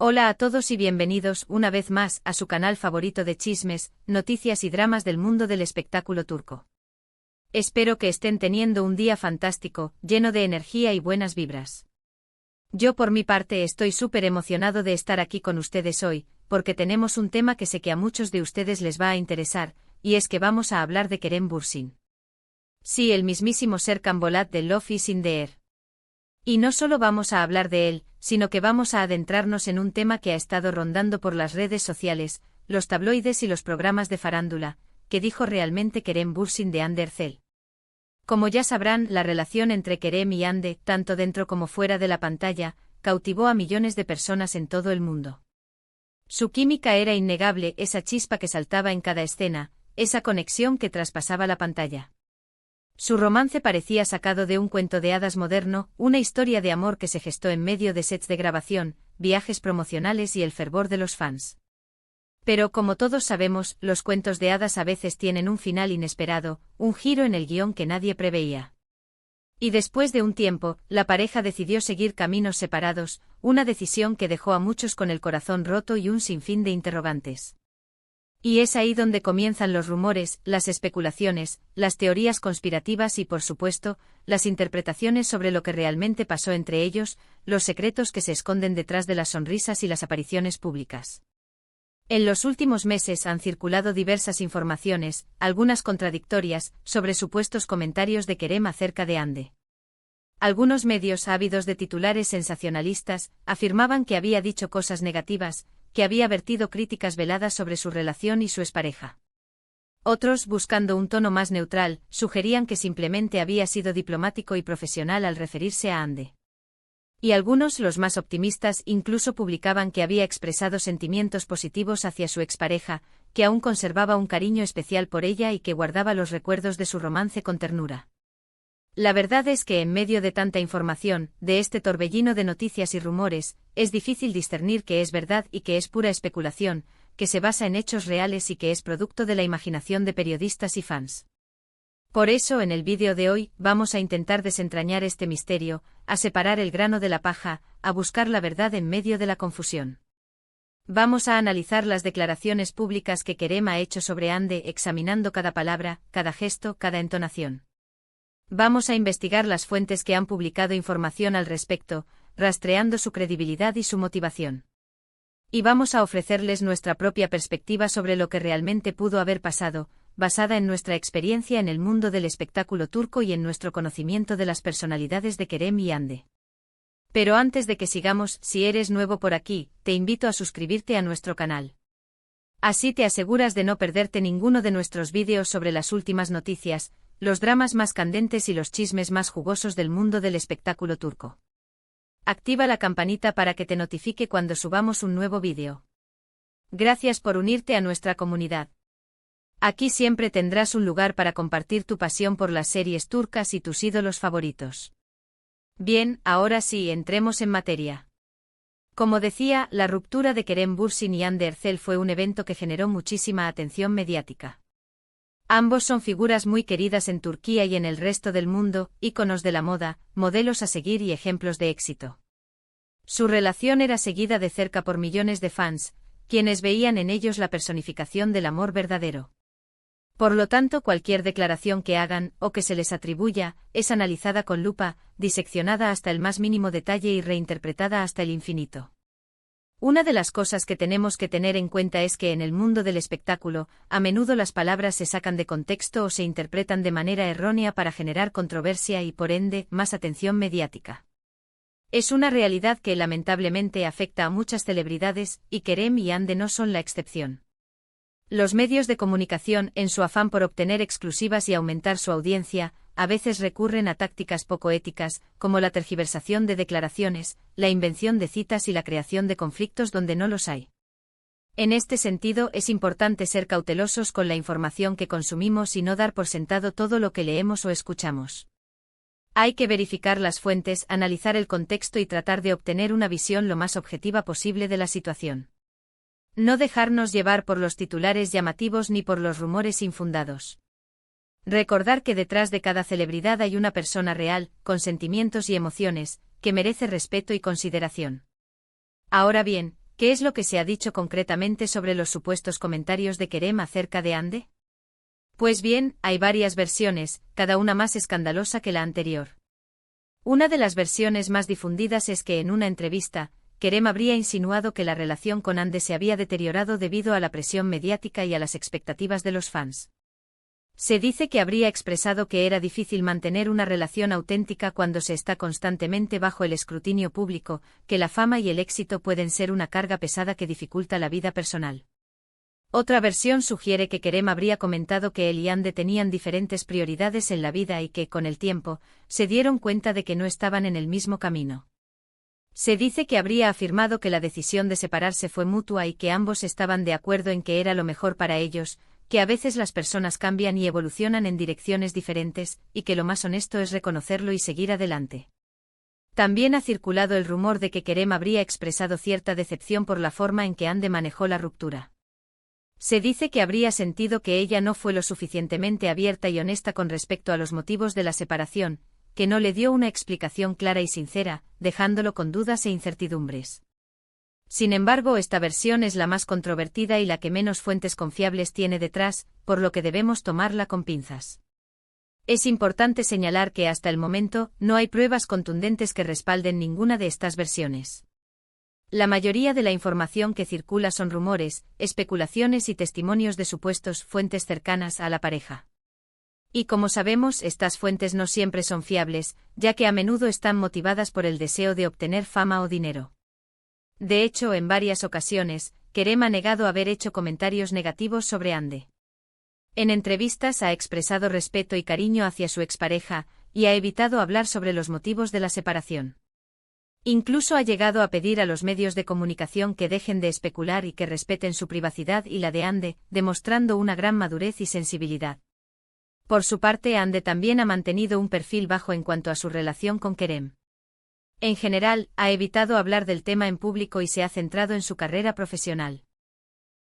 Hola a todos y bienvenidos una vez más a su canal favorito de chismes, noticias y dramas del mundo del espectáculo turco. Espero que estén teniendo un día fantástico, lleno de energía y buenas vibras. Yo por mi parte estoy súper emocionado de estar aquí con ustedes hoy, porque tenemos un tema que sé que a muchos de ustedes les va a interesar, y es que vamos a hablar de Kerem Bürsin. Sí, el mismísimo Serkan Bolat de Love is in the Air. Y no solo vamos a hablar de él, sino que vamos a adentrarnos en un tema que ha estado rondando por las redes sociales, los tabloides y los programas de farándula, que dijo realmente Kerem Bürsin de Hande Erçel. Como ya sabrán, la relación entre Kerem y Hande, tanto dentro como fuera de la pantalla, cautivó a millones de personas en todo el mundo. Su química era innegable, esa chispa que saltaba en cada escena, esa conexión que traspasaba la pantalla. Su romance parecía sacado de un cuento de hadas moderno, una historia de amor que se gestó en medio de sets de grabación, viajes promocionales y el fervor de los fans. Pero como todos sabemos, los cuentos de hadas a veces tienen un final inesperado, un giro en el guión que nadie preveía. Y después de un tiempo, la pareja decidió seguir caminos separados, una decisión que dejó a muchos con el corazón roto y un sinfín de interrogantes. Y es ahí donde comienzan los rumores, las especulaciones, las teorías conspirativas y, por supuesto, las interpretaciones sobre lo que realmente pasó entre ellos, los secretos que se esconden detrás de las sonrisas y las apariciones públicas. En los últimos meses han circulado diversas informaciones, algunas contradictorias, sobre supuestos comentarios de Kerem acerca de Hande. Algunos medios ávidos de titulares sensacionalistas afirmaban que había dicho cosas negativas, que había vertido críticas veladas sobre su relación y su expareja. Otros, buscando un tono más neutral, sugerían que simplemente había sido diplomático y profesional al referirse a Hande. Y algunos, los más optimistas, incluso publicaban que había expresado sentimientos positivos hacia su expareja, que aún conservaba un cariño especial por ella y que guardaba los recuerdos de su romance con ternura. La verdad es que en medio de tanta información, de este torbellino de noticias y rumores, es difícil discernir qué es verdad y qué es pura especulación, que se basa en hechos reales y que es producto de la imaginación de periodistas y fans. Por eso en el vídeo de hoy, vamos a intentar desentrañar este misterio, a separar el grano de la paja, a buscar la verdad en medio de la confusión. Vamos a analizar las declaraciones públicas que Kerem ha hecho sobre Hande, examinando cada palabra, cada gesto, cada entonación. Vamos a investigar las fuentes que han publicado información al respecto, rastreando su credibilidad y su motivación. Y vamos a ofrecerles nuestra propia perspectiva sobre lo que realmente pudo haber pasado, basada en nuestra experiencia en el mundo del espectáculo turco y en nuestro conocimiento de las personalidades de Kerem y Hande. Pero antes de que sigamos, si eres nuevo por aquí, te invito a suscribirte a nuestro canal. Así te aseguras de no perderte ninguno de nuestros vídeos sobre las últimas noticias, los dramas más candentes y los chismes más jugosos del mundo del espectáculo turco. Activa la campanita para que te notifique cuando subamos un nuevo vídeo. Gracias por unirte a nuestra comunidad. Aquí siempre tendrás un lugar para compartir tu pasión por las series turcas y tus ídolos favoritos. Bien, ahora sí, entremos en materia. Como decía, la ruptura de Kerem Bürsin y Hande Erçel fue un evento que generó muchísima atención mediática. Ambos son figuras muy queridas en Turquía y en el resto del mundo, íconos de la moda, modelos a seguir y ejemplos de éxito. Su relación era seguida de cerca por millones de fans, quienes veían en ellos la personificación del amor verdadero. Por lo tanto, cualquier declaración que hagan, o que se les atribuya, es analizada con lupa, diseccionada hasta el más mínimo detalle y reinterpretada hasta el infinito. Una de las cosas que tenemos que tener en cuenta es que en el mundo del espectáculo, a menudo las palabras se sacan de contexto o se interpretan de manera errónea para generar controversia y, por ende, más atención mediática. Es una realidad que lamentablemente afecta a muchas celebridades, y Kerem y Hande no son la excepción. Los medios de comunicación, en su afán por obtener exclusivas y aumentar su audiencia, a veces recurren a tácticas poco éticas, como la tergiversación de declaraciones, la invención de citas y la creación de conflictos donde no los hay. En este sentido, es importante ser cautelosos con la información que consumimos y no dar por sentado todo lo que leemos o escuchamos. Hay que verificar las fuentes, analizar el contexto y tratar de obtener una visión lo más objetiva posible de la situación. No dejarnos llevar por los titulares llamativos ni por los rumores infundados. Recordar que detrás de cada celebridad hay una persona real, con sentimientos y emociones, que merece respeto y consideración. Ahora bien, ¿Qué es lo que se ha dicho concretamente sobre los supuestos comentarios de Kerem acerca de Hande? Pues bien, hay varias versiones, cada una más escandalosa que la anterior. Una de las versiones más difundidas es que en una entrevista, Kerem habría insinuado que la relación con Hande se había deteriorado debido a la presión mediática y a las expectativas de los fans. Se dice que habría expresado que era difícil mantener una relación auténtica cuando se está constantemente bajo el escrutinio público, que la fama y el éxito pueden ser una carga pesada que dificulta la vida personal. Otra versión sugiere que Kerem habría comentado que él y Hande tenían diferentes prioridades en la vida y que, con el tiempo, se dieron cuenta de que no estaban en el mismo camino. Se dice que habría afirmado que la decisión de separarse fue mutua y que ambos estaban de acuerdo en que era lo mejor para ellos, que a veces las personas cambian y evolucionan en direcciones diferentes, y que lo más honesto es reconocerlo y seguir adelante. También ha circulado el rumor de que Kerem habría expresado cierta decepción por la forma en que Hande manejó la ruptura. Se dice que habría sentido que ella no fue lo suficientemente abierta y honesta con respecto a los motivos de la separación, que no le dio una explicación clara y sincera, dejándolo con dudas e incertidumbres. Sin embargo, esta versión es la más controvertida y la que menos fuentes confiables tiene detrás, por lo que debemos tomarla con pinzas. Es importante señalar que hasta el momento no hay pruebas contundentes que respalden ninguna de estas versiones. La mayoría de la información que circula son rumores, especulaciones y testimonios de supuestos fuentes cercanas a la pareja. Y como sabemos, estas fuentes no siempre son fiables, ya que a menudo están motivadas por el deseo de obtener fama o dinero. De hecho, en varias ocasiones, Kerem ha negado haber hecho comentarios negativos sobre Hande. En entrevistas ha expresado respeto y cariño hacia su expareja, y ha evitado hablar sobre los motivos de la separación. Incluso ha llegado a pedir a los medios de comunicación que dejen de especular y que respeten su privacidad y la de Hande, demostrando una gran madurez y sensibilidad. Por su parte, Hande también ha mantenido un perfil bajo en cuanto a su relación con Kerem. En general, ha evitado hablar del tema en público y se ha centrado en su carrera profesional.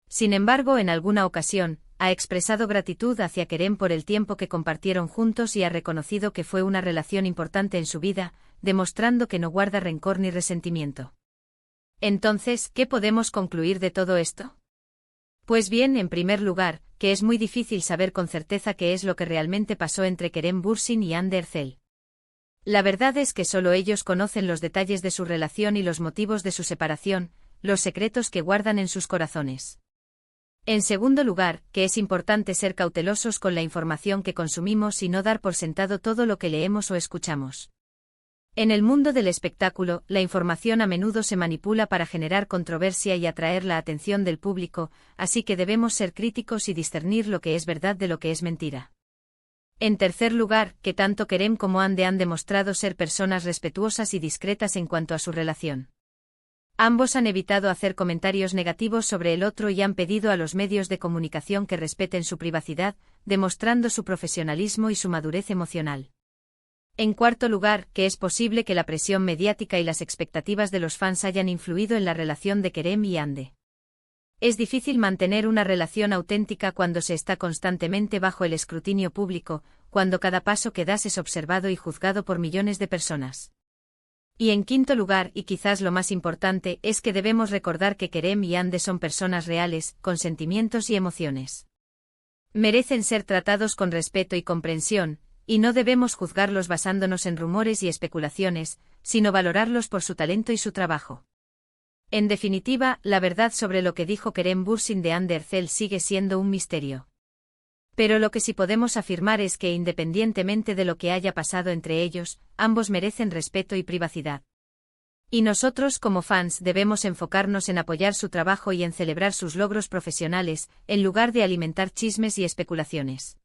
Sin embargo, en alguna ocasión, ha expresado gratitud hacia Kerem por el tiempo que compartieron juntos y ha reconocido que fue una relación importante en su vida, demostrando que no guarda rencor ni resentimiento. Entonces, ¿qué podemos concluir de todo esto? Pues bien, en primer lugar, que es muy difícil saber con certeza qué es lo que realmente pasó entre Kerem Bürsin y Hande Erçel. La verdad es que solo ellos conocen los detalles de su relación y los motivos de su separación, los secretos que guardan en sus corazones. En segundo lugar, que es importante ser cautelosos con la información que consumimos y no dar por sentado todo lo que leemos o escuchamos. En el mundo del espectáculo, la información a menudo se manipula para generar controversia y atraer la atención del público, así que debemos ser críticos y discernir lo que es verdad de lo que es mentira. En tercer lugar, que tanto Kerem como Hande han demostrado ser personas respetuosas y discretas en cuanto a su relación. Ambos han evitado hacer comentarios negativos sobre el otro y han pedido a los medios de comunicación que respeten su privacidad, demostrando su profesionalismo y su madurez emocional. En cuarto lugar, que es posible que la presión mediática y las expectativas de los fans hayan influido en la relación de Kerem y Hande. Es difícil mantener una relación auténtica cuando se está constantemente bajo el escrutinio público, cuando cada paso que das es observado y juzgado por millones de personas. Y en quinto lugar, y quizás lo más importante, es que debemos recordar que Kerem y Hande son personas reales, con sentimientos y emociones. Merecen ser tratados con respeto y comprensión, y no debemos juzgarlos basándonos en rumores y especulaciones, sino valorarlos por su talento y su trabajo. En definitiva, la verdad sobre lo que dijo Kerem Bürsin de Hande Erçel sigue siendo un misterio. Pero lo que sí podemos afirmar es que independientemente de lo que haya pasado entre ellos, ambos merecen respeto y privacidad. Y nosotros como fans debemos enfocarnos en apoyar su trabajo y en celebrar sus logros profesionales, en lugar de alimentar chismes y especulaciones.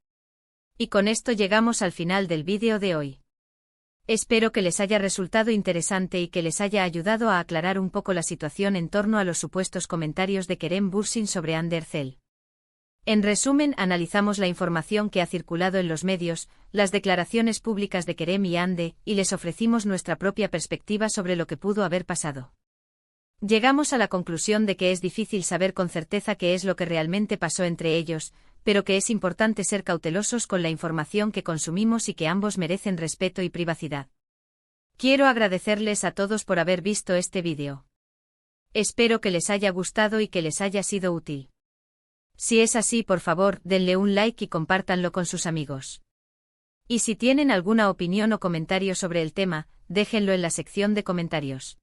Y con esto llegamos al final del vídeo de hoy. Espero que les haya resultado interesante y que les haya ayudado a aclarar un poco la situación en torno a los supuestos comentarios de Kerem Bürsin sobre Hande Erçel. En resumen, analizamos la información que ha circulado en los medios, las declaraciones públicas de Kerem y Hande, y les ofrecimos nuestra propia perspectiva sobre lo que pudo haber pasado. Llegamos a la conclusión de que es difícil saber con certeza qué es lo que realmente pasó entre ellos, pero que es importante ser cautelosos con la información que consumimos y que ambos merecen respeto y privacidad. Quiero agradecerles a todos por haber visto este vídeo. Espero que les haya gustado y que les haya sido útil. Si es así, por favor, denle un like y compártanlo con sus amigos. Y si tienen alguna opinión o comentario sobre el tema, déjenlo en la sección de comentarios.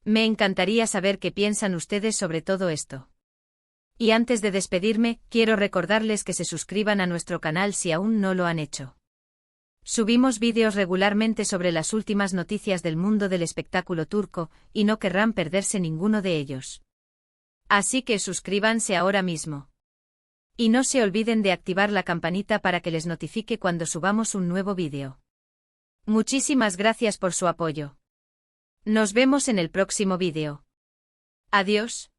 Me encantaría saber qué piensan ustedes sobre todo esto. Y antes de despedirme, quiero recordarles que se suscriban a nuestro canal si aún no lo han hecho. Subimos vídeos regularmente sobre las últimas noticias del mundo del espectáculo turco, y no querrán perderse ninguno de ellos. Así que suscríbanse ahora mismo. Y no se olviden de activar la campanita para que les notifique cuando subamos un nuevo vídeo. Muchísimas gracias por su apoyo. Nos vemos en el próximo vídeo. Adiós.